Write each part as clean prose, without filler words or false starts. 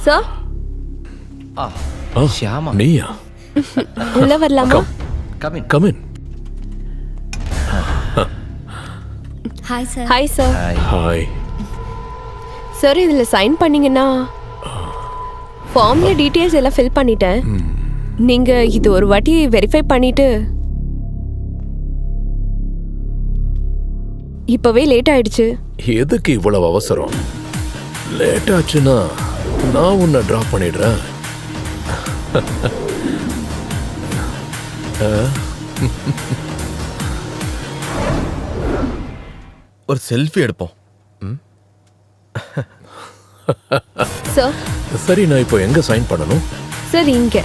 Sir Shyama, நீயா? உள்ள வரலாமா? Come in. Come in. Hi sir. Hi sir. Hi. Sir இதில் சைன் பண்ணீங்கன்னா ஃபார்ம்ல டீட்டெயில்ஸ் எல்லாம் ஃபில் பண்ணிட்டேன். நீங்க இது ஒரு வாட்டி வெரிஃபை பண்ணிட்டு. இப்பவே லேட் ஆயிடுச்சு. எதுக்கு இவ்வளவு அவசரம்? லேட் ஆச்சுன்னா நான் உன்னை டிராப் பண்ணிடுறேன். ஒரு செல்ஃபி எடுப்போம். சார். சரி, நான் இப்போ எங்க சைன் பண்ணணும்? சார் இங்க.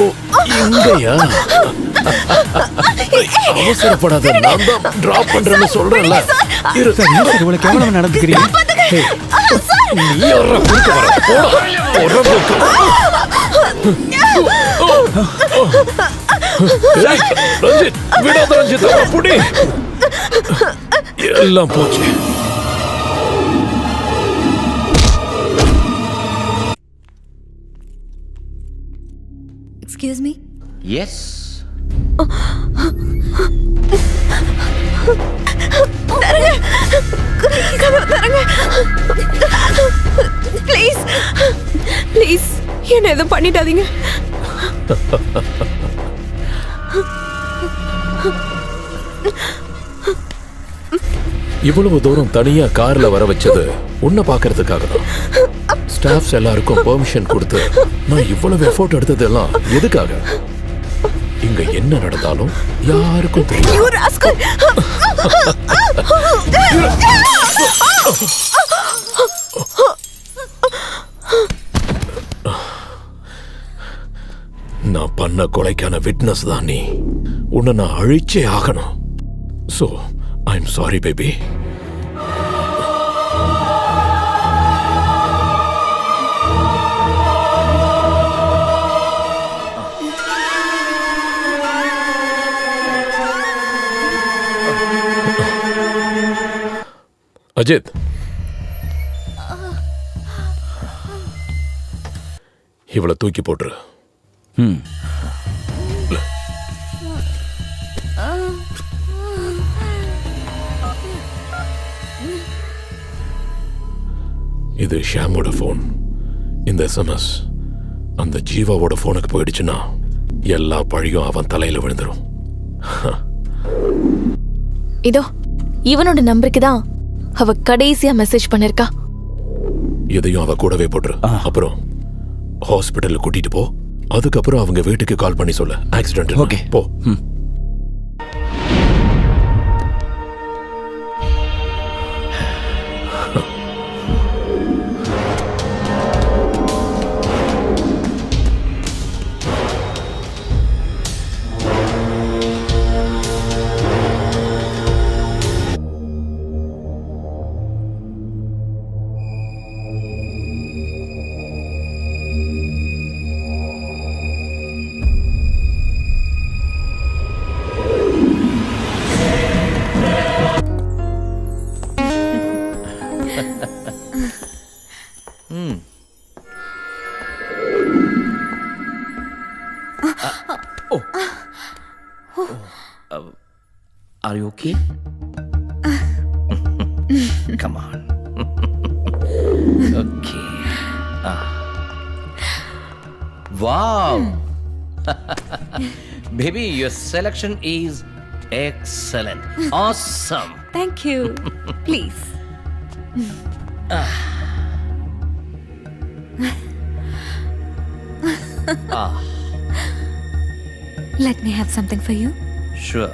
ஓ, இங்கயா? அவசரப்படாத, நான் தான் டிராப் பண்றேன்னு சொல்றேன்ல. இரு. இவ்வளவு கேவலமா நடந்துக்கிறீங்க. நீ யாரா குறுக்க வர? போடா. உறவுக்கு. ஏய், ரஞ்சித், விடாத ரஞ்சித், அவனை புடி. எல்லாம் போச்சு. Excuse me? Yes. Please please என்ன எதுவும் பண்ணிடாதீங்க. இவ்வளவு தூரம் தனியா கார்ல வர வச்சது உன்னை பாக்குறதுக்காக தான். ஸ்டாஃப்ஸ் எல்லாருக்கும் பெர்மிஷன் கொடுத்து நான் இவ்வளவு எஃபோர்ட் எடுத்தது எல்லாம் எதுக்காக? இங்க என்ன நடந்தாலும் யாருக்கும் தெரியும். நான் பண்ண கொலைக்கான விட்னஸ் தான் நீ. உன்னை நான் அழிச்சே ஆகணும். So I am sorry baby. Ajith, இவளை தூக்கி போட்டுரு. இது ஷாமோட போன். இந்த SMS அந்த ஜீவாவோட போனுக்கு போயிடுச்சுன்னா எல்லா பழியும் அவன் தலையில விழுந்துரும். இதோ இவனோட நம்பருக்கு தான் அவ கடைசியா மெசேஜ் பண்ணிருக்கா. எதையும் அவ கூடவே போட்டுரு. அப்புறம் ஹாஸ்பிட்டல்ல கூட்டிட்டு போ. அதுக்கப்புறம் அவங்க வீட்டுக்கு கால் பண்ணி சொல்ல ஆக்சிடென்ட். ஓகே, போ. Are you okay? Come on. Okay. Wow. Baby, your selection is excellent. Awesome. Thank you. Please. Let me have something for you. Sure.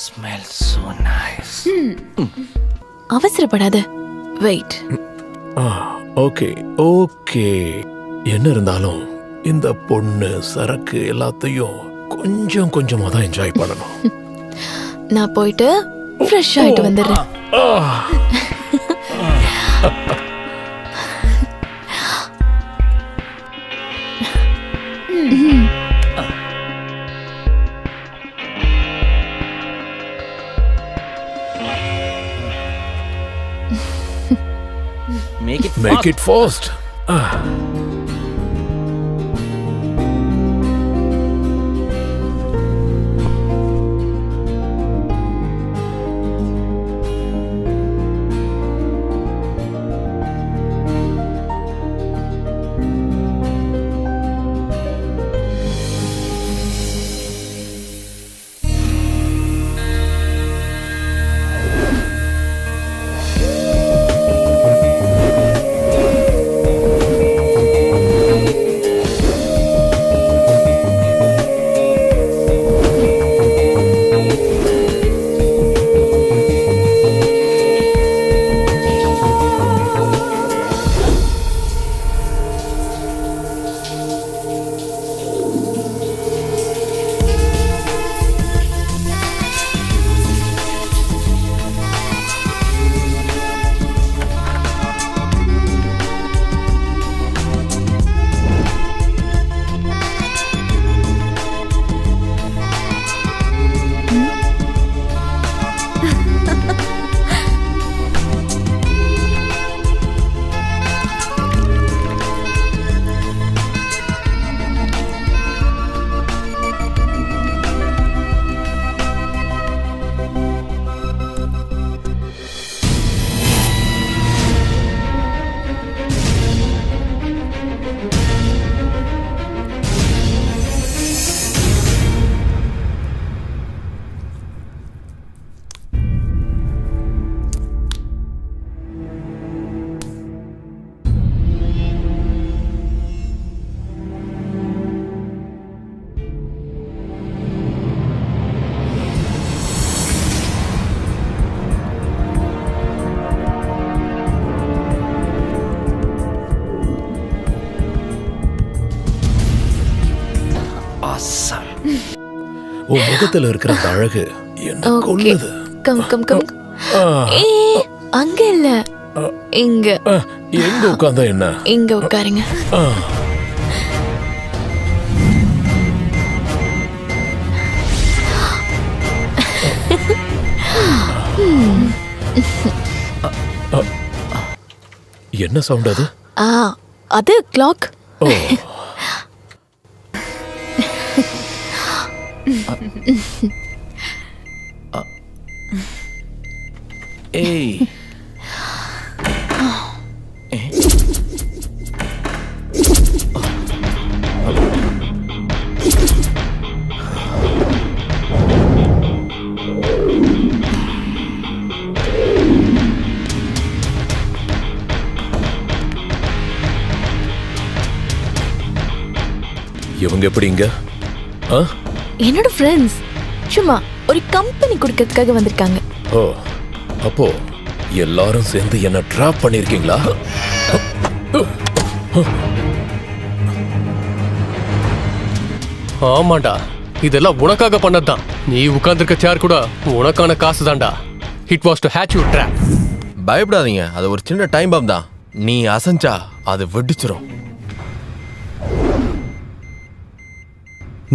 Smells so nice. அவசரப்படாத, வெயிட். Okay okay. என்ன இருந்தாலும் இந்த பொண்ணு சரக்கு எல்லாத்தையும் கொஞ்சம் கொஞ்சமா தான் என்ஜாய் பண்ணணும். நான் போயிட்டு ஃப்ரெஷ் ஆயிட்டு வந்துடுறேன். Make it fast. Make it fast. Awesome. உன் முகத்துல இருக்கிற அந்த அழகு என்ன ஓகே, கொல்லுது. Come come come. ஏய், அங்க இல்ல, இங்க எங்க உட்கார்ந்தா என்ன? இங்க உட்காருங்க. என்ன சவுண்ட் அது? அது கிளாக். ஓ, Hey. இவங்க எப்படி இங்க? என்னோட ஃப்ரெண்ட்ஸ் சும்மா ஒரு கம்பெனி கொடுக்கறதுக்காக வந்திருக்காங்க. ஓ, அப்போ எல்லாரும் சேர்ந்து என்ன ட்ராப் பண்ணிருக்கீங்களா? ஆமாண்டா, இதெல்லாம் உனக்காக பண்ணதுதான். நீ உட்கார்ந்திருக்க சேர் கூட உனக்கான காசு தான்டா. It was to hatch you drop. பயப்படாதீங்க, அது ஒரு சின்ன டைம் பாம் தான். நீ அசஞ்சா அது வெடிச்சிரும்.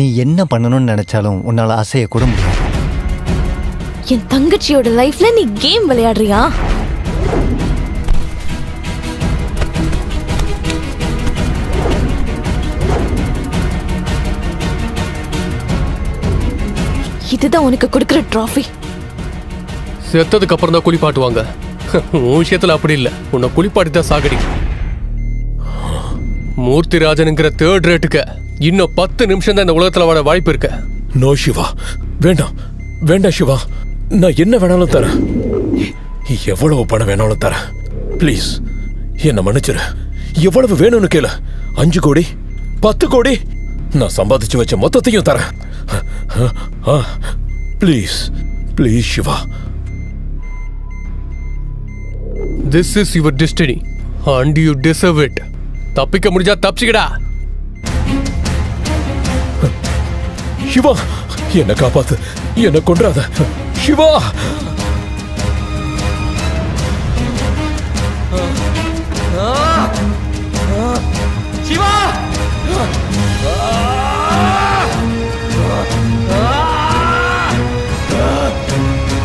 நீ என்ன பண்ணணும்னு நினைச்சாலும் உன்னால அசைய கூட முடியாது. என் தங்கச்சியோட லைஃப்ல நீ கேம் விளையாடுறியா? இதுதான் உனக்கு கொடுக்கிற ட்ராஃபி. செத்ததுக்கு அப்புறம் தான் குளிப்பாட்டுவாங்க. உன் விஷயத்துல அப்படி இல்ல, உன்னை குளிப்பாட்டி தான் சாகடி. மூர்த்திராஜனுங்கிற தேர்ட் ரேட்டுக்கு இன்னும் 10 நிமிஷம் தான் இந்த உலகத்துல வாழ வாய்ப்பு இருக்கு. நோ சிவா, வேண்டாம். வேண்டாம் சிவா, நான் என்ன வேணாலும் தரேன், எவ்வளவு பணம் வேணாலும் தரேன். ப்ளீஸ் என்ன மன்னிச்சிரு. எவ்வளவு வேணும்னு கேளு. 5 கோடி, 10 கோடி, நான் சம்பாதிச்சு வச்ச மொத்தத்தையும் தரேன். Please please Siva. This is your destiny and you deserve it. தப்பிக்க முடிஞ்சா தப்பிச்சுக்கடா. சிவா, என்ன காப்பாத்து, என்ன கொன்றாத சிவா. சிவா!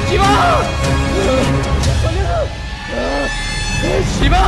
சிவா! சிவா!